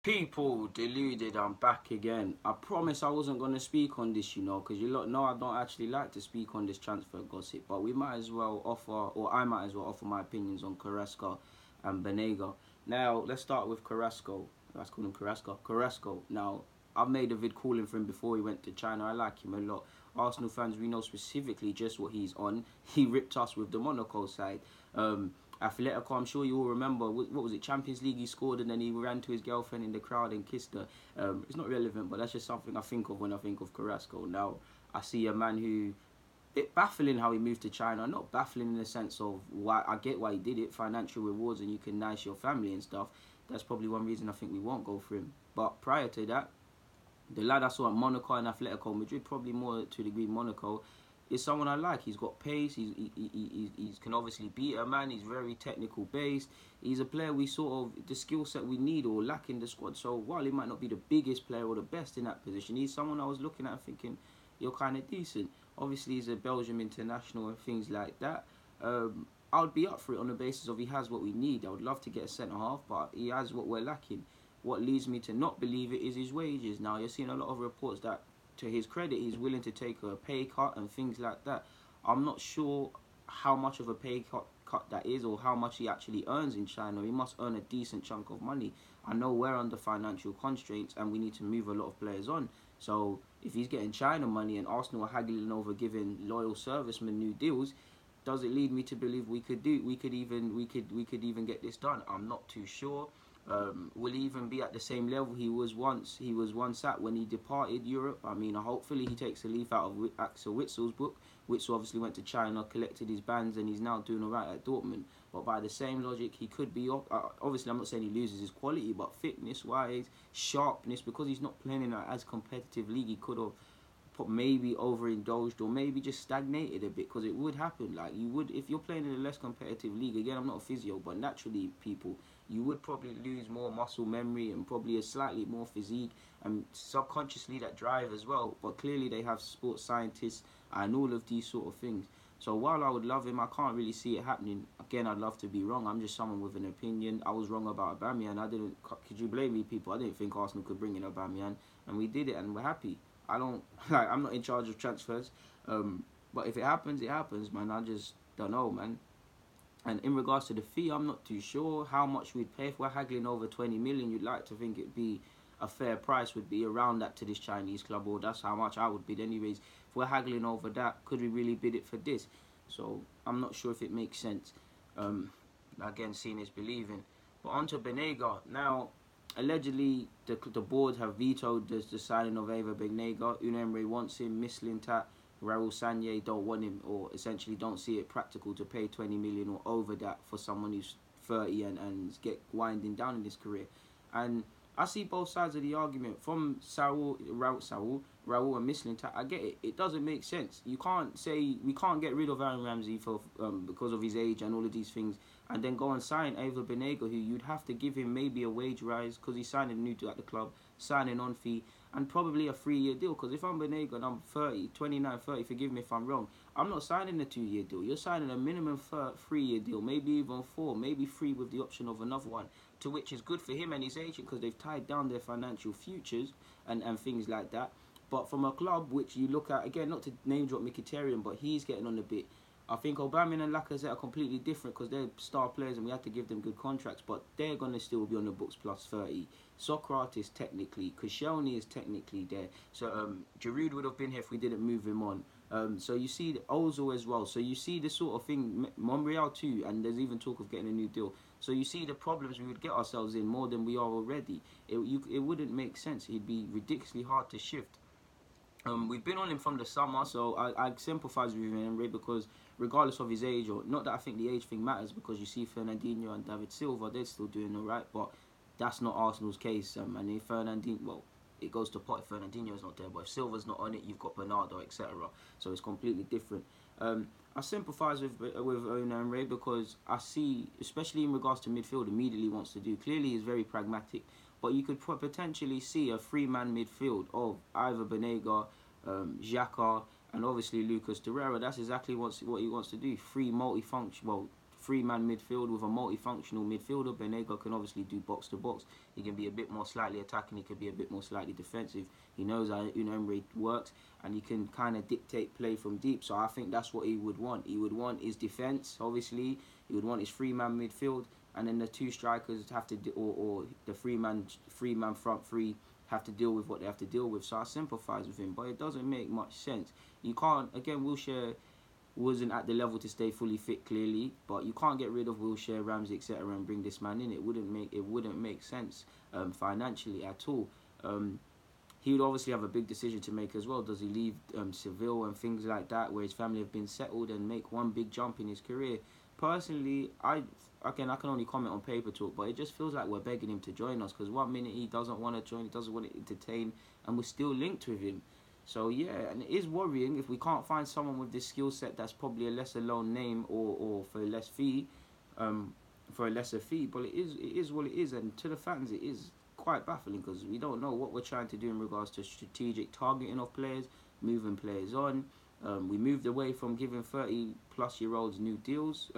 People deluded, I'm back again. I promise I wasn't going to speak on this, you know, because you lot know I don't actually like to speak on this transfer gossip, but we might as well offer, or I might as well offer my opinions on Carrasco and Banega. Now, let's start with Carrasco. Let's call him Carrasco. Carrasco. Now, I've made a vid calling for him before he went to China. I like him a lot. Arsenal fans, we know specifically just what he's on. He ripped us with the Monaco side. Atletico, I'm sure you all remember, what was it, Champions League he scored and then he ran to his girlfriend in the crowd and kissed her. It's not relevant, but that's just something I think of when I think of Carrasco. Now, I see a man who, it baffling how he moved to China, not baffling in the sense of why, I get why he did it, financial rewards and you can nice your family and stuff. That's probably one reason I think we won't go for him. But prior to that, the lad I saw at Monaco and Atletico Madrid, probably more to a degree Monaco, is someone I like. He's got pace. He can obviously beat a man. He's very technical based. He's a player we sort of, the skill set we need or lack in the squad. So while he might not be the biggest player or the best in that position, he's someone I was looking at and thinking, you're kind of decent. Obviously, he's a Belgium international and things like that. I would be up for it on the basis of he has what we need. I would love to get a centre-half, but he has what we're lacking. What leads me to not believe it is his wages. Now, you're seeing a lot of reports that, to his credit, he's willing to take a pay cut and things like that. I'm not sure how much of a pay cut that is or how much he actually earns in China. He must earn a decent chunk of money. I know we're under financial constraints and we need to move a lot of players on. So if he's getting China money and Arsenal are haggling over giving loyal servicemen new deals, does it lead me to believe we could even get this done? I'm not too sure. Will he even be at the same level he was once at when he departed Europe? I mean, hopefully he takes a leaf out of Axel Witzel's book. Witzel obviously went to China, collected his bands, and he's now doing alright at Dortmund. But by the same logic, he could be obviously, I'm not saying he loses his quality, but fitness-wise, sharpness, because he's not playing in an as competitive league, he could have maybe overindulged or maybe just stagnated a bit, because it would happen. Like, you would, if you're playing in a less competitive league, again, I'm not a physio, but naturally, people, you would probably lose more muscle memory and probably a slightly more physique and subconsciously that drive as well. But clearly they have sports scientists and all of these sort of things. So while I would love him, I can't really see it happening. Again, I'd love to be wrong. I'm just someone with an opinion. I was wrong about Aubameyang. Could you blame me, people? I didn't think Arsenal could bring in Aubameyang, and we did it, and we're happy. I'm not in charge of transfers, but if it happens, it happens, man. I just don't know, man. And in regards to the fee, I'm not too sure how much we'd pay. If we're haggling over 20 million, you'd like to think it'd be a fair price, would be around that to this Chinese club, or that's how much I would bid anyways. If we're haggling over that, could we really bid it for this? So I'm not sure if it makes sense. Again, seeing is believing. But on to Banega. Now, allegedly, the board have vetoed the signing of Éver Banega. Unai Emery wants him. Mislintat, Raul Sanllehi don't want him, or essentially don't see it practical to pay 20 million or over that for someone who's 30 and get winding down in his career. And I see both sides of the argument. From Raul and Mislintat, I get it. It doesn't make sense. You can't say we can't get rid of Aaron Ramsey for because of his age and all of these things, and then go and sign Éver Banega, who you'd have to give him maybe a wage rise because he's signing new to at the club, signing on fee, and probably a 3-year deal. Because if I'm Banega and I'm 29, 30, forgive me if I'm wrong, I'm not signing a 2-year deal. You're signing a minimum 3-year deal, maybe even 4, maybe 3 with the option of another one, to which is good for him and his agent because they've tied down their financial futures and things like that. But from a club which you look at, again, not to name drop Mkhitaryan, but he's getting on a bit. I think Aubameyang and Lacazette are completely different because they're star players and we have to give them good contracts, but they're going to still be on the books plus 30. Socrates technically, Koscielny is technically there. So Giroud would have been here if we didn't move him on. So you see Ozil as well. So you see this sort of thing, Monreal too, and there's even talk of getting a new deal. So you see the problems we would get ourselves in more than we are already. It wouldn't make sense. It'd be ridiculously hard to shift. We've been on him from the summer, so I sympathise with him because regardless of his age, or not that I think the age thing matters, because you see Fernandinho and David Silva, they're still doing alright, but that's not Arsenal's case. And if Fernandinho, well, it goes to pot if Fernandinho's not there, but if Silva's not on it, you've got Bernardo, etc. So it's completely different. I sympathise with Unai Emery because I see, especially in regards to midfield, immediately wants to do. Clearly, he's very pragmatic, but you could potentially see a 3-man midfield of either Banega, Xhaka, and obviously Lucas Torreira. That's exactly what he wants to do. 3 three-man midfield with a multifunctional midfielder. Banega can obviously do box-to-box. He can be a bit more slightly attacking. He can be a bit more slightly defensive. He knows how Unai Emery works, and he can kind of dictate play from deep. So I think that's what he would want. He would want his defence, obviously. He would want his three-man midfield, and then the two strikers have to do, or the three-man front three have to deal with what they have to deal with. So I sympathise with him, but it doesn't make much sense. You can't, again, Wilshere wasn't at the level to stay fully fit, clearly, but you can't get rid of Wilshere, Ramsey, etc. and bring this man in. It wouldn't make sense financially at all. He would obviously have a big decision to make as well. Does he leave Seville and things like that, where his family have been settled, and make one big jump in his career? Personally, I can only comment on paper talk, but it just feels like we're begging him to join us, because 1 minute he doesn't want to join, he doesn't want to entertain, and we're still linked with him. So yeah, and it is worrying if we can't find someone with this skill set that's probably a lesser known name, or for a lesser fee. But it is what it is, and to the fans it is quite baffling, because we don't know what we're trying to do in regards to strategic targeting of players, moving players on. We moved away from giving 30-plus-year-olds new deals,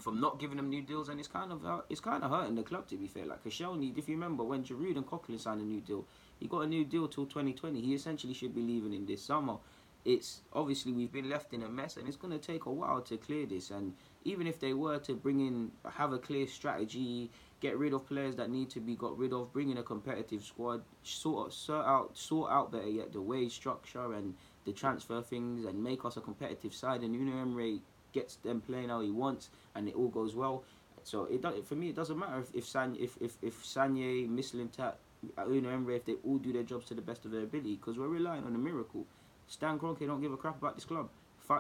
from not giving them new deals, and it's kind of hurting the club, to be fair. Like Koscielny, if you remember when Giroud and Coquelin signed a new deal, he got a new deal till 2020. He essentially should be leaving in this summer. It's obviously we've been left in a mess, and it's going to take a while to clear this. And even if they were to have a clear strategy, get rid of players that need to be got rid of, bring in a competitive squad, sort out better yet the wage structure and the transfer things, and make us a competitive side, and Unai Emery gets them playing how he wants, and it all goes well. So for me, it doesn't matter if Sanye, Mislintat, Unai Emery, if they all do their jobs to the best of their ability, because we're relying on a miracle. Stan Kroenke don't give a crap about this club.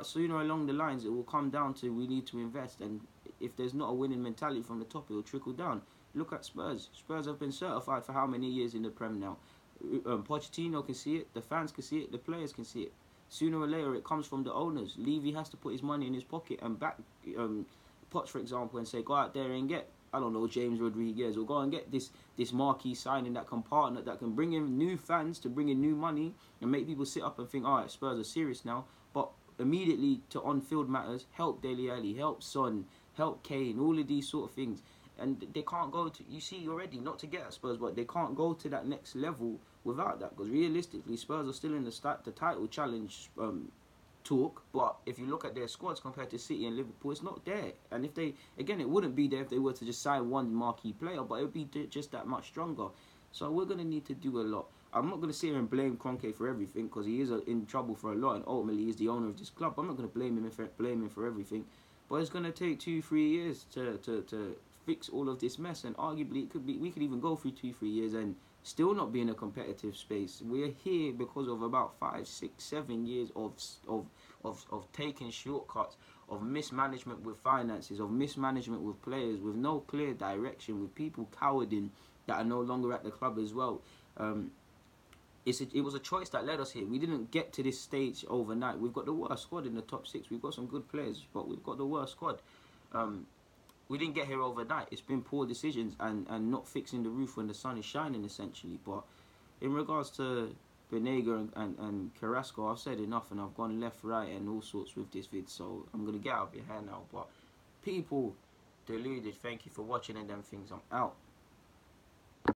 Sooner along the lines, it will come down to we need to invest, and if there's not a winning mentality from the top, it will trickle down. Look at Spurs. Spurs have been certified for how many years in the Prem now? Pochettino can see it, the fans can see it, the players can see it. Sooner or later, it comes from the owners. Levy has to put his money in his pocket and back Poch, for example, and say, go out there and get, I don't know, James Rodriguez, or go and get this marquee signing that can partner, that can bring in new fans, to bring in new money, and make people sit up and think, all right, Spurs are serious now. But immediately to on-field matters, help Dele Alli, help Son, help Kane, all of these sort of things. And they can't go to, you see already, not to get at Spurs, but they can't go to that next level without that. Because realistically, Spurs are still in the title challenge talk. But if you look at their squads compared to City and Liverpool, it's not there. And if they, again, it wouldn't be there if they were to just sign one marquee player, but it would be just that much stronger. So we're going to need to do a lot. I'm not going to sit here and blame Kroenke for everything, because he is in trouble for a lot, and ultimately he's the owner of this club. I'm not going to blame him for everything. But it's going to take 2-3 years to fix all of this mess, and arguably we could even go through 2-3 years and still not be in a competitive space. We're here because of about 5, 6, 7 years of taking shortcuts, of mismanagement with finances, of mismanagement with players, with no clear direction, with people cowarding that are no longer at the club as well. It was a choice that led us here. We didn't get to this stage overnight. We've got the worst squad in the top 6. We've got some good players, but we've got the worst squad. We didn't get here overnight. It's been poor decisions and not fixing the roof when the sun is shining, essentially. But in regards to Banega and Carrasco, I've said enough, and I've gone left, right, and all sorts with this vid. So I'm going to get out of your hair now. But people deluded, thank you for watching, and them things. I'm out.